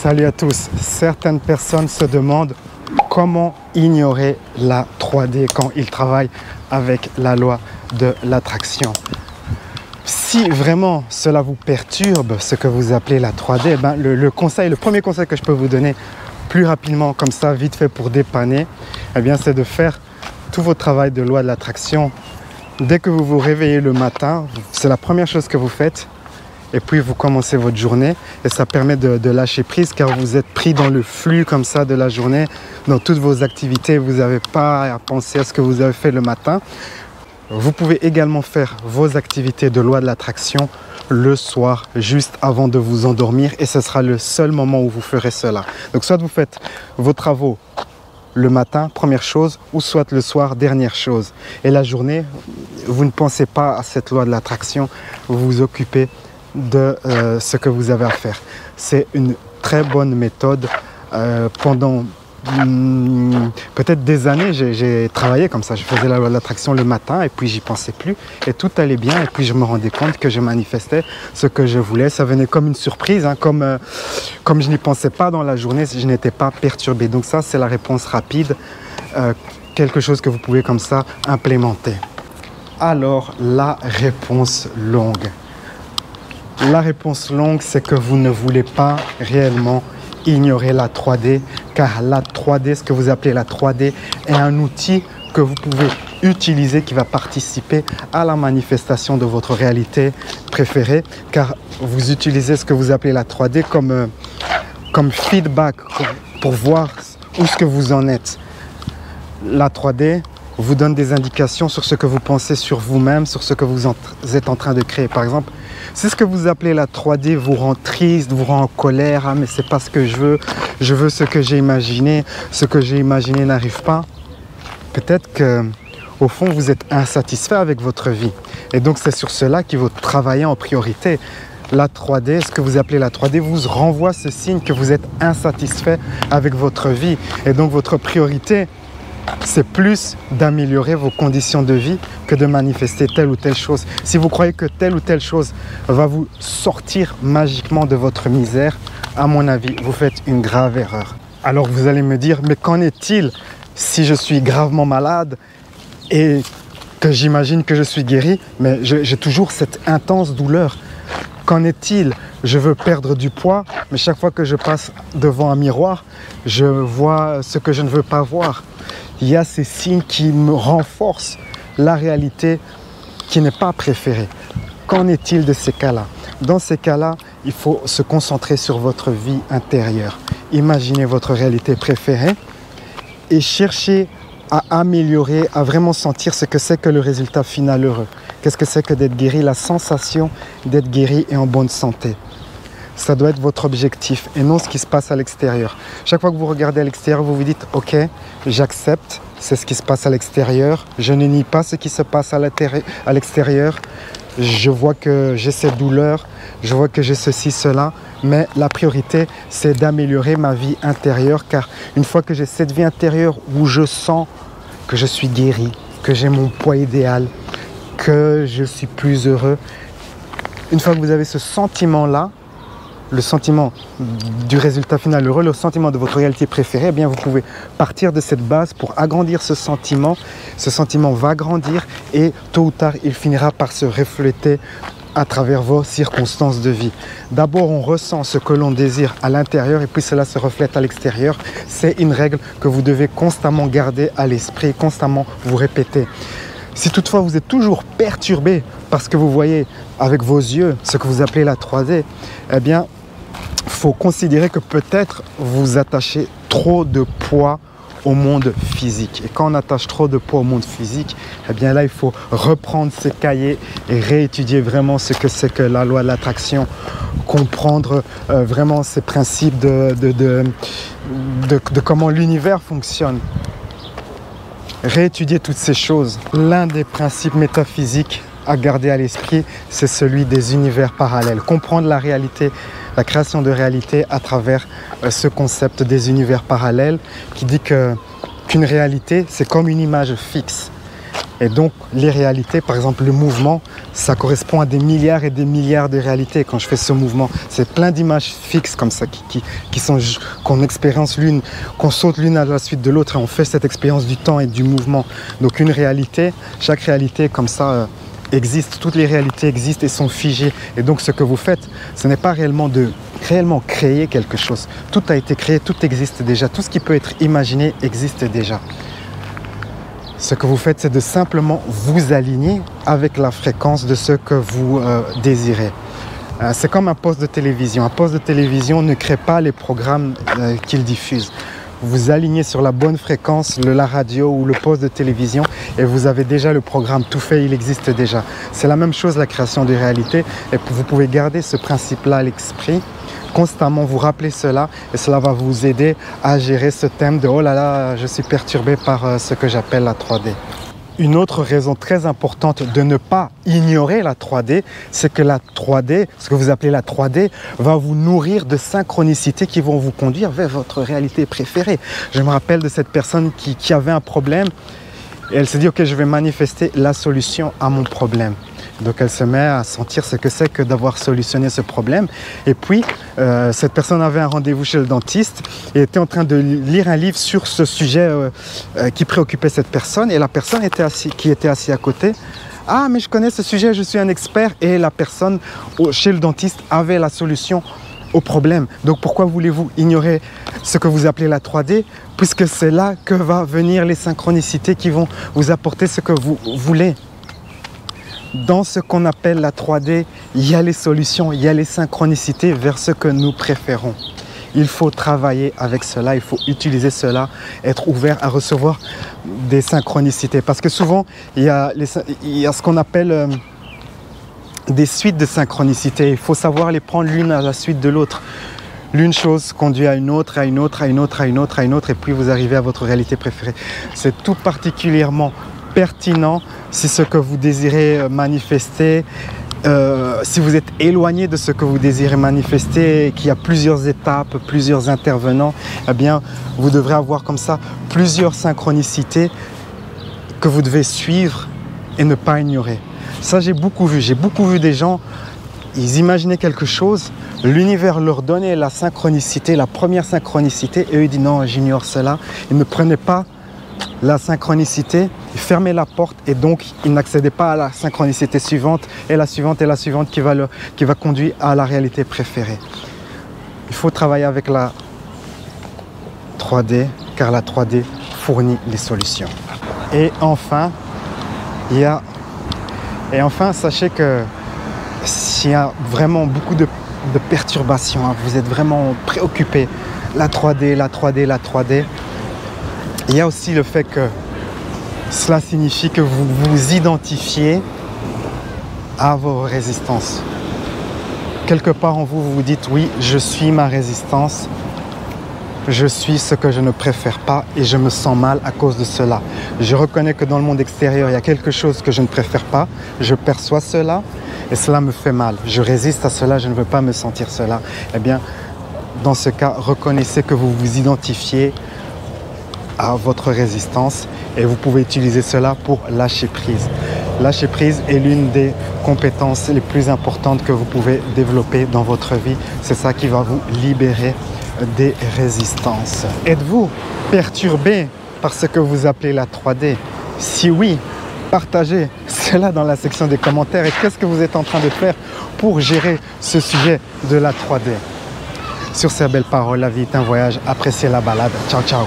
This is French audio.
Salut à tous. Certaines personnes se demandent comment ignorer la 3D quand ils travaillent avec la loi de l'attraction. Si vraiment cela vous perturbe, ce que vous appelez la 3D, ben le premier conseil que je peux vous donner plus rapidement, comme ça, vite fait pour dépanner, eh bien, c'est de faire tout votre travail de loi de l'attraction. Dès que vous vous réveillez le matin, c'est la première chose que vous faites. Et puis vous commencez votre journée et ça permet de lâcher prise car vous êtes pris dans le flux comme ça de la journée, dans toutes vos activités, vous n'avez pas à penser à ce que vous avez fait le matin. Vous pouvez également faire vos activités de loi de l'attraction le soir, juste avant de vous endormir et ce sera le seul moment où vous ferez cela. Donc soit vous faites vos travaux le matin, première chose, ou soit le soir, dernière chose. Et la journée, vous ne pensez pas à cette loi de l'attraction, vous vous occupez de ce que vous avez à faire. C'est une très bonne méthode. Pendant peut-être des années, j'ai travaillé comme ça. Je faisais la loi de l'attraction le matin et puis j'y pensais plus. Et tout allait bien et puis je me rendais compte que je manifestais ce que je voulais. Ça venait comme une surprise, hein, comme je n'y pensais pas dans la journée, je n'étais pas perturbé. Donc ça, c'est la réponse rapide. Quelque chose que vous pouvez comme ça implémenter. Alors, la réponse longue. La réponse longue, c'est que vous ne voulez pas réellement ignorer la 3D, car la 3D, ce que vous appelez la 3D, est un outil que vous pouvez utiliser qui va participer à la manifestation de votre réalité préférée, car vous utilisez ce que vous appelez la 3D comme feedback pour voir où ce que vous en êtes. La 3D vous donne des indications sur ce que vous pensez sur vous-même, sur ce que vous êtes en train de créer. Par exemple, si ce que vous appelez la 3D vous rend triste, vous rend en colère, ah, mais c'est pas ce que je veux ce que j'ai imaginé n'arrive pas, peut-être que au fond vous êtes insatisfait avec votre vie. Et donc c'est sur cela qu'il faut travailler en priorité. La 3D, ce que vous appelez la 3D, vous renvoie ce signe que vous êtes insatisfait avec votre vie. Et donc votre priorité, c'est plus d'améliorer vos conditions de vie que de manifester telle ou telle chose. Si vous croyez que telle ou telle chose va vous sortir magiquement de votre misère, à mon avis, vous faites une grave erreur. Alors vous allez me dire, mais qu'en est-il si je suis gravement malade et que j'imagine que je suis guéri, mais j'ai toujours cette intense douleur? Qu'en est-il? Je veux perdre du poids, mais chaque fois que je passe devant un miroir, je vois ce que je ne veux pas voir. Il y a ces signes qui me renforcent la réalité qui n'est pas préférée. Qu'en est-il de ces cas-là? Dans ces cas-là, il faut se concentrer sur votre vie intérieure. Imaginez votre réalité préférée et cherchez à améliorer, à vraiment sentir ce que c'est que le résultat final heureux. Qu'est-ce que c'est que d'être guéri? La sensation d'être guéri et en bonne santé. Ça doit être votre objectif et non ce qui se passe à l'extérieur. Chaque fois que vous regardez à l'extérieur, vous vous dites « Ok, j'accepte, c'est ce qui se passe à l'extérieur. Je ne nie pas ce qui se passe à l'extérieur. Je vois que j'ai cette douleur, je vois que j'ai ceci, cela. Mais la priorité, c'est d'améliorer ma vie intérieure car une fois que j'ai cette vie intérieure où je sens que je suis guéri, que j'ai mon poids idéal, que je suis plus heureux, une fois que vous avez ce sentiment-là, le sentiment du résultat final heureux, le sentiment de votre réalité préférée, eh bien vous pouvez partir de cette base pour agrandir ce sentiment. Ce sentiment va grandir et tôt ou tard, il finira par se refléter à travers vos circonstances de vie. D'abord, on ressent ce que l'on désire à l'intérieur et puis cela se reflète à l'extérieur. C'est une règle que vous devez constamment garder à l'esprit, constamment vous répéter. Si toutefois vous êtes toujours perturbé parce que vous voyez avec vos yeux ce que vous appelez la 3D, eh bien, il faut considérer que peut-être vous attachez trop de poids au monde physique. Et quand on attache trop de poids au monde physique, eh bien là, il faut reprendre ses cahiers et réétudier vraiment ce que c'est que la loi de l'attraction, comprendre vraiment ces principes de comment l'univers fonctionne. Réétudier toutes ces choses. L'un des principes métaphysiques à garder à l'esprit, c'est celui des univers parallèles. Comprendre la réalité, la création de réalité à travers ce concept des univers parallèles qui dit qu'une réalité, c'est comme une image fixe. Et donc, les réalités, par exemple le mouvement, ça correspond à des milliards et des milliards de réalités quand je fais ce mouvement. C'est plein d'images fixes comme ça qu'on expérience l'une, qu'on saute l'une à la suite de l'autre et on fait cette expérience du temps et du mouvement. Donc une réalité, chaque réalité comme ça existe, toutes les réalités existent et sont figées. Et donc ce que vous faites, ce n'est pas réellement créer quelque chose. Tout a été créé, tout existe déjà. Tout ce qui peut être imaginé existe déjà. Ce que vous faites, c'est de simplement vous aligner avec la fréquence de ce que vous désirez. C'est comme un poste de télévision. Un poste de télévision ne crée pas les programmes qu'il diffuse. Vous alignez sur la bonne fréquence, la radio ou le poste de télévision et vous avez déjà le programme tout fait, il existe déjà. C'est la même chose la création de réalité et vous pouvez garder ce principe-là à l'esprit, constamment vous rappeler cela et cela va vous aider à gérer ce thème de « oh là là, je suis perturbé par ce que j'appelle la 3D ». Une autre raison très importante de ne pas ignorer la 3D, c'est que la 3D, ce que vous appelez la 3D, va vous nourrir de synchronicités qui vont vous conduire vers votre réalité préférée. Je me rappelle de cette personne qui avait un problème et elle s'est dit « ok, je vais manifester la solution à mon problème ». Donc elle se met à sentir ce que c'est que d'avoir solutionné ce problème. Et puis, cette personne avait un rendez-vous chez le dentiste et était en train de lire un livre sur ce sujet qui préoccupait cette personne. Et la personne qui était assise à côté, « Ah, mais je connais ce sujet, je suis un expert ». Et la personne chez le dentiste avait la solution au problème. Donc pourquoi voulez-vous ignorer ce que vous appelez la 3D, puisque c'est là que vont venir les synchronicités qui vont vous apporter ce que vous voulez. Dans ce qu'on appelle la 3D, il y a les solutions, il y a les synchronicités vers ce que nous préférons. Il faut travailler avec cela, il faut utiliser cela, être ouvert à recevoir des synchronicités. Parce que souvent, il y a ce qu'on appelle des suites de synchronicités. Il faut savoir les prendre l'une à la suite de l'autre. L'une chose conduit à une autre, à une autre, à une autre, à une autre, à une autre, et puis vous arrivez à votre réalité préférée. C'est tout particulièrement pertinent si ce que vous désirez manifester, si vous êtes éloigné de ce que vous désirez manifester et qu'il y a plusieurs étapes, plusieurs intervenants, eh bien, vous devrez avoir comme ça plusieurs synchronicités que vous devez suivre et ne pas ignorer. Ça, j'ai beaucoup vu des gens, ils imaginaient quelque chose, l'univers leur donnait la synchronicité, la première synchronicité, et eux ils disent non, j'ignore cela. Ils ne prenaient pas la synchronicité, ils fermaient la porte et donc ils n'accédaient pas à la synchronicité suivante et la suivante et la suivante qui va conduire à la réalité préférée. Il faut travailler avec la 3D car la 3D fournit les solutions. Et enfin, sachez que s'il y a vraiment beaucoup de perturbations, hein, vous êtes vraiment préoccupé, la 3D, la 3D, la 3D, il y a aussi le fait que cela signifie que vous vous identifiez à vos résistances. Quelque part en vous, vous vous dites oui, je suis ma résistance, je suis ce que je ne préfère pas et je me sens mal à cause de cela. Je reconnais que dans le monde extérieur, il y a quelque chose que je ne préfère pas, je perçois cela et cela me fait mal. Je résiste à cela, je ne veux pas me sentir cela. Eh bien, dans ce cas, reconnaissez que vous vous identifiez à votre résistance et vous pouvez utiliser cela pour lâcher prise. Lâcher prise est l'une des compétences les plus importantes que vous pouvez développer dans votre vie. C'est ça qui va vous libérer des résistances. Êtes-vous perturbé par ce que vous appelez la 3D? Si oui, partagez cela dans la section des commentaires et qu'est-ce que vous êtes en train de faire pour gérer ce sujet de la 3D. Sur ces belles paroles, la vie est un voyage, appréciez la balade. Ciao, ciao.